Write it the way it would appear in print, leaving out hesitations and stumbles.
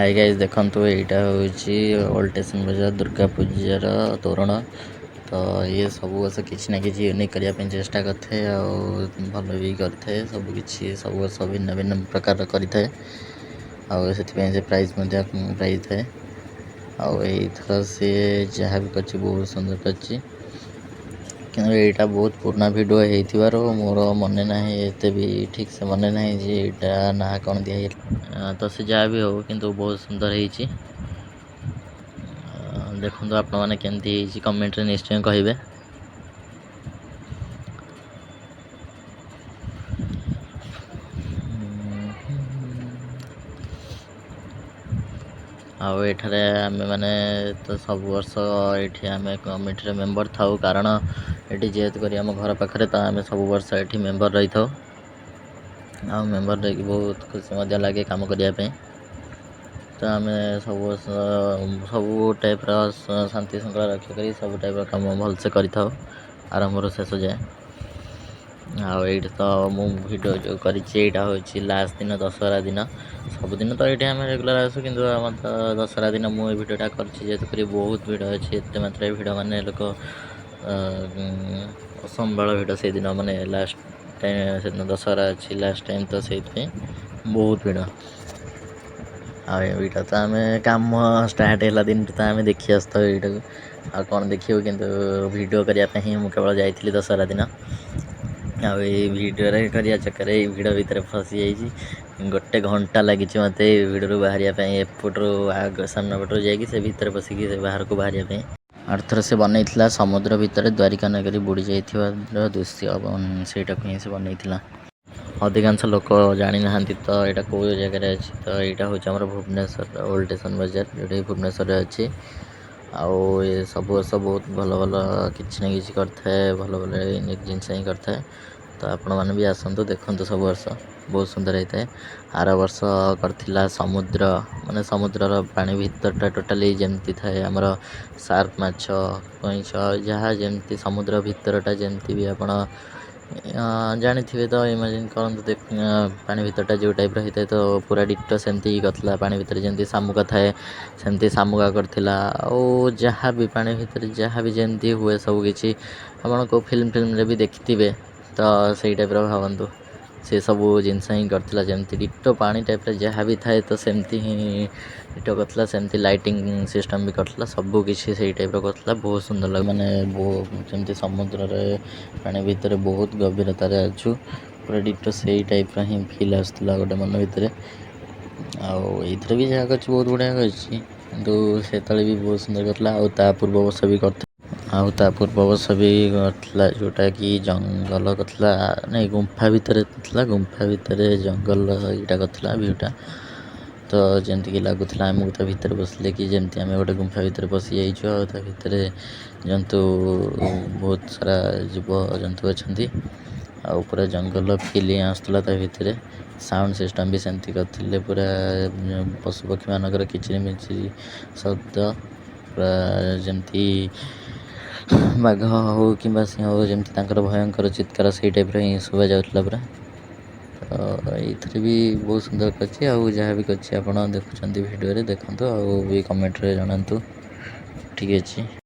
Hi guys देखो यहाँ हूँ ओल्ड स्टेशन बाजार दुर्गा पूजार तोरण तो ये सब वर्ष किसी ना कि यूनिक करने चेष्टा करते भल भी करते सब वर्ष भिन्न भिन्न प्रकार करें से प्राइज प्राइज थाए आईथर सी जहाँ भी कर बहुत सुंदर कर यहाँ बहुत पुराना भिड हो मोर मन ना एत भी ठीक से मन ना यहाँ ना कौन दिए तो से जहाँ भी हो किंतु बहुत सुंदर है देखो आपण मैंने केमती कमेंट रे निश्चय कहे आठे आम मैंने तो सब वर्ष ये आम कमिटी मेम्बर थाऊ कारण ये जेहेतु कर आम घर पाखे तो आम सब वर्ष ये मेम्बर रही था मेम्बर रही बहुत खुशी लगे कम करने तो आम सब टाइप शांति श्रृंखला रक्षा कर सब टाइप कम भलसे कर आरंभ शेष जाए आईट तो भिडियो जो कर लास्ट दिन दशहरा दिन सबुदिन तो ये आम रेगुलर आसू कि तो दशहरा दिन मुझे भिडटा कर बहुत भिड़ अच्छे एत मात्रा भिड़ मानने लोक असंभाल भिड़ से दिन मानने लास्ट टाइम से दशहरा अच्छी लास्ट टाइम तो से बहुत भिड़ आईटा तो आम कम स्टार्ट है दिन तो आम देखी आसता यहाँ आ कौन देखिए कि भिडियो करने मुझे केवल जाइली दशहरा दिन भिडियो करने चक्कर भिड़ भितर फसी जाइए गोटे घंटा लगी मत भिड़ बाहर एपटू सामना पटर जा बसिक बाहर को बाहर अर्थर से बनई समुद्र भितर द्वारिका नगरी बुड़ी जा दृश्य सेटा ही से बनई अधिकांश लोक जानी ना तो यहाँ कौ जगार अच्छी तो यहाँ हूँ आम भुवनेश्वर ओल्ड स्टेशन बाजार जो भुवनेश्वर अच्छी आउ ये सब वर्ष बहुत भल भल किसी ना कि करए भल भल यूनिक जिनस ही करए तो आपण मैंने भी आसतु देखु सब वर्ष बहुत सुंदर होता है आर वर्ष करथिला समुद्र माने समुद्रर पानी भितरटा टोटाली जमती थाए आमर सार्क माछ कईछ जहाँ जमती समुद्र भितरटा जमती भी आपण जानी थे तो इमेजिन करते देख पानी भितरटा जो टाइप होता है तो पूरा डिटो सेमती ही करता पानी भितर जमी शामुका थाए सेमती शामुका करथिला और जहाँ भी पानी भितर जहाँ भी जमती हुए सब किसी आपन को फिल्म रे भी देखिथे तो सही टाइप भावतु से सब जिनस ही करथिला जमती डिटो पानी टाइप जहाँ भी थाए तो सेमती ही डिटो करथिला सेमती लाइटिंग सिस्टम भी करथिला सब किसी से टाइप करथिला बहुत सुंदर लगे माने जमती समुद्र रे पानी भितर बहुत गभीरतार अच्छु पूरा डिटो से टाइप ही फिल आसला गोटे मन भितर आईथर भी जहाँ कर बहुत बढ़िया कर से भी बहुत सुंदर करता पूर्व वर्ष भी कर पूर्व वर्ष भी करता जोटा कि जंगल करता नहीं गुंफा भितर गुंफा भितर जंगल यहाँ करता भ्यूटा तो जमती कि लगुला आमको ता भितर बसले कि जमती आम गोटे गुंफा भितर पशि जाइए ता भितर जंतु बहुत सारा जीव जंतु अच्छा आ पूरा जंगल फिल आसला भितर साउंड सिस्टम भी सेमती करते पूरा पशु पक्षी मानकर किचिमिचि शब्द पूरा जमती बाघ हो कि सिंह हो जमती भयंकर चित्कार से टाइप ही शुभा जाऊला पूरा तो ये भी बहुत सुंदर करछि जहाँ भी करछि आप देखुं भिडियो देखु भी कमेंट रे जनातु ठीक अच्छे।